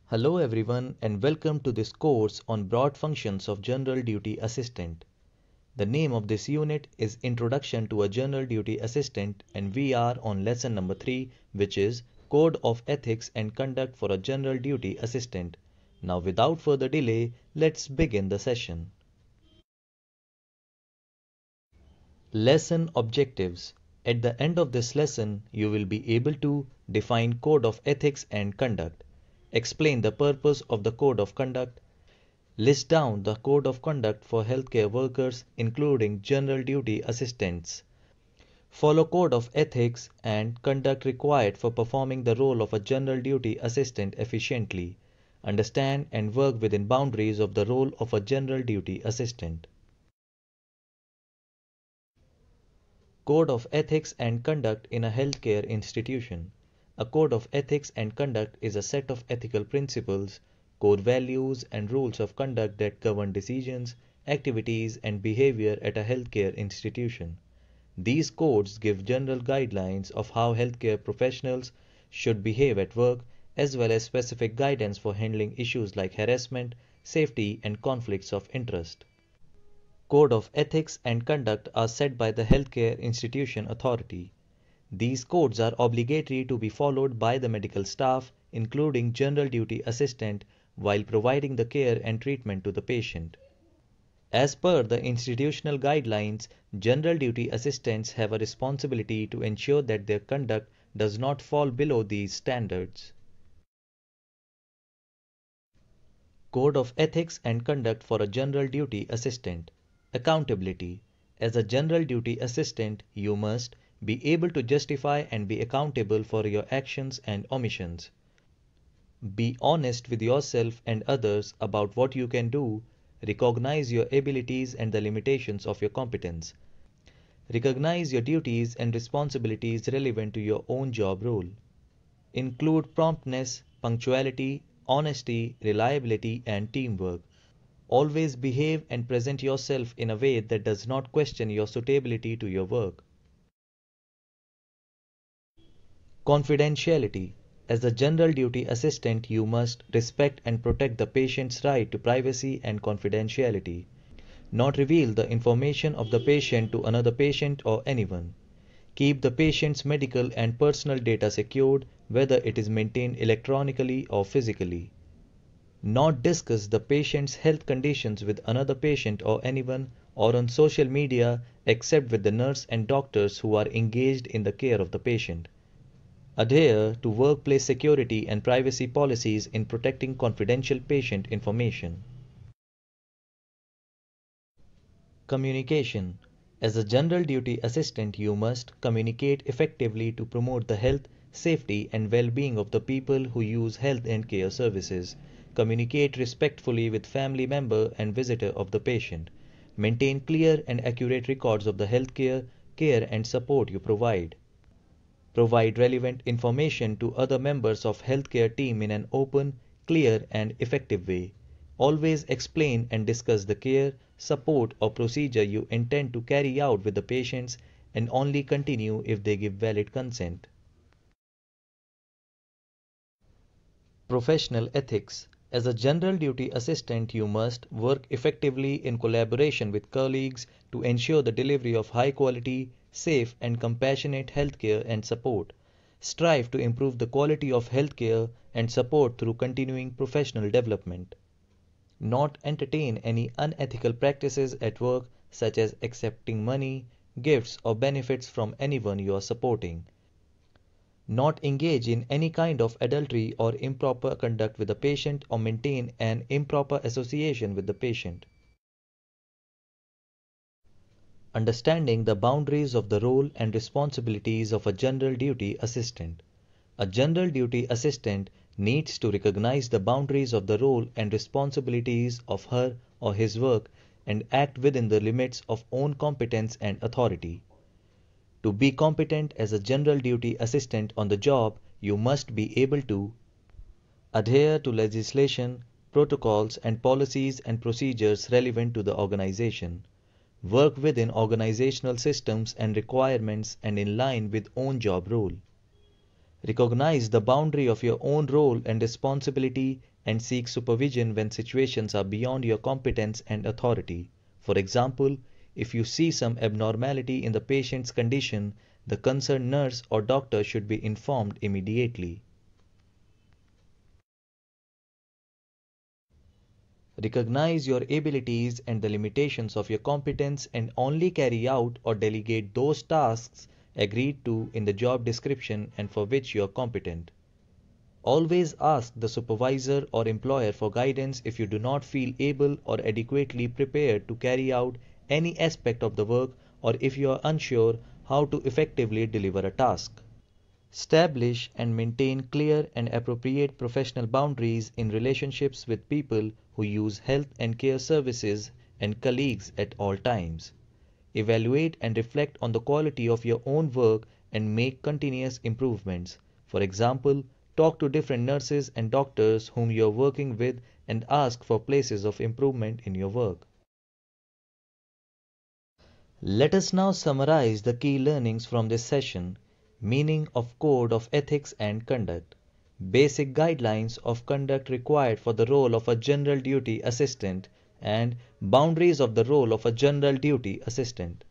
Hello everyone and welcome to this course on broad functions of General Duty Assistant. The name of this unit is Introduction to a General Duty Assistant and we are on lesson number 3, which is Code of Ethics and Conduct for a General Duty Assistant. Now without further delay, let's begin the session. Lesson Objectives. At the end of this lesson, you will be able to define Code of Ethics and Conduct, explain the purpose of the Code of Conduct, list down the Code of Conduct for healthcare workers including general duty assistants, follow Code of Ethics and Conduct required for performing the role of a general duty assistant efficiently, understand and work within boundaries of the role of a general duty assistant. Code of Ethics and Conduct in a Healthcare Institution. A code of ethics and conduct is a set of ethical principles, core values, and rules of conduct that govern decisions, activities, and behavior at a healthcare institution. These codes give general guidelines of how healthcare professionals should behave at work, as well as specific guidance for handling issues like harassment, safety, and conflicts of interest. Code of ethics and conduct are set by the healthcare institution authority. These codes are obligatory to be followed by the medical staff, including general duty assistant, while providing the care and treatment to the patient. As per the institutional guidelines, general duty assistants have a responsibility to ensure that their conduct does not fall below these standards. Code of ethics and conduct for a general duty assistant. Accountability. As a general duty assistant, you must be able to justify and be accountable for your actions and omissions. Be honest with yourself and others about what you can do. Recognize your abilities and the limitations of your competence. Recognize your duties and responsibilities relevant to your own job role. Include promptness, punctuality, honesty, reliability, and teamwork. Always behave and present yourself in a way that does not question your suitability to your work. Confidentiality. As a general duty assistant, you must respect and protect the patient's right to privacy and confidentiality. Not reveal the information of the patient to another patient or anyone. Keep the patient's medical and personal data secured, whether it is maintained electronically or physically. Not discuss the patient's health conditions with another patient or anyone or on social media except with the nurse and doctors who are engaged in the care of the patient. Adhere to workplace security and privacy policies in protecting confidential patient information. Communication. As a general duty assistant, you must communicate effectively to promote the health, safety, and well-being of the people who use health and care services. Communicate respectfully with family member and visitor of the patient. Maintain clear and accurate records of the healthcare, care, and support you provide. Provide relevant information to other members of healthcare team in an open, clear, and effective way. Always explain and discuss the care, support, or procedure you intend to carry out with the patients and only continue if they give valid consent. Professional ethics. As a general duty assistant, you must work effectively in collaboration with colleagues to ensure the delivery of high quality, safe, and compassionate healthcare and support. Strive to improve the quality of healthcare and support through continuing professional development. Not entertain any unethical practices at work, such as accepting money, gifts, or benefits from anyone you are supporting. Not engage in any kind of adultery or improper conduct with the patient or maintain an improper association with the patient. Understanding the boundaries of the role and responsibilities of a general duty assistant. A general duty assistant needs to recognize the boundaries of the role and responsibilities of her or his work and act within the limits of own competence and authority. To be competent as a general duty assistant on the job, you must be able to adhere to legislation, protocols, and policies and procedures relevant to the organization, work within organizational systems and requirements and in line with own job role, Recognize the boundary of your own role and responsibility and seek supervision when situations are beyond your competence and authority. For example, if you see some abnormality in the patient's condition, the concerned nurse or doctor should be informed immediately. Recognize your abilities and the limitations of your competence and only carry out or delegate those tasks agreed to in the job description and for which you are competent. Always ask the supervisor or employer for guidance if you do not feel able or adequately prepared to carry out any aspect of the work or if you are unsure how to effectively deliver a task. Establish and maintain clear and appropriate professional boundaries in relationships with people who use health and care services and colleagues at all times. Evaluate and reflect on the quality of your own work and make continuous improvements. For example, talk to different nurses and doctors whom you are working with and ask for places of improvement in your work. Let us now summarize the key learnings from this session. Meaning of Code of Ethics and Conduct. Basic guidelines of conduct required for the role of a general duty assistant and boundaries of the role of a general duty assistant.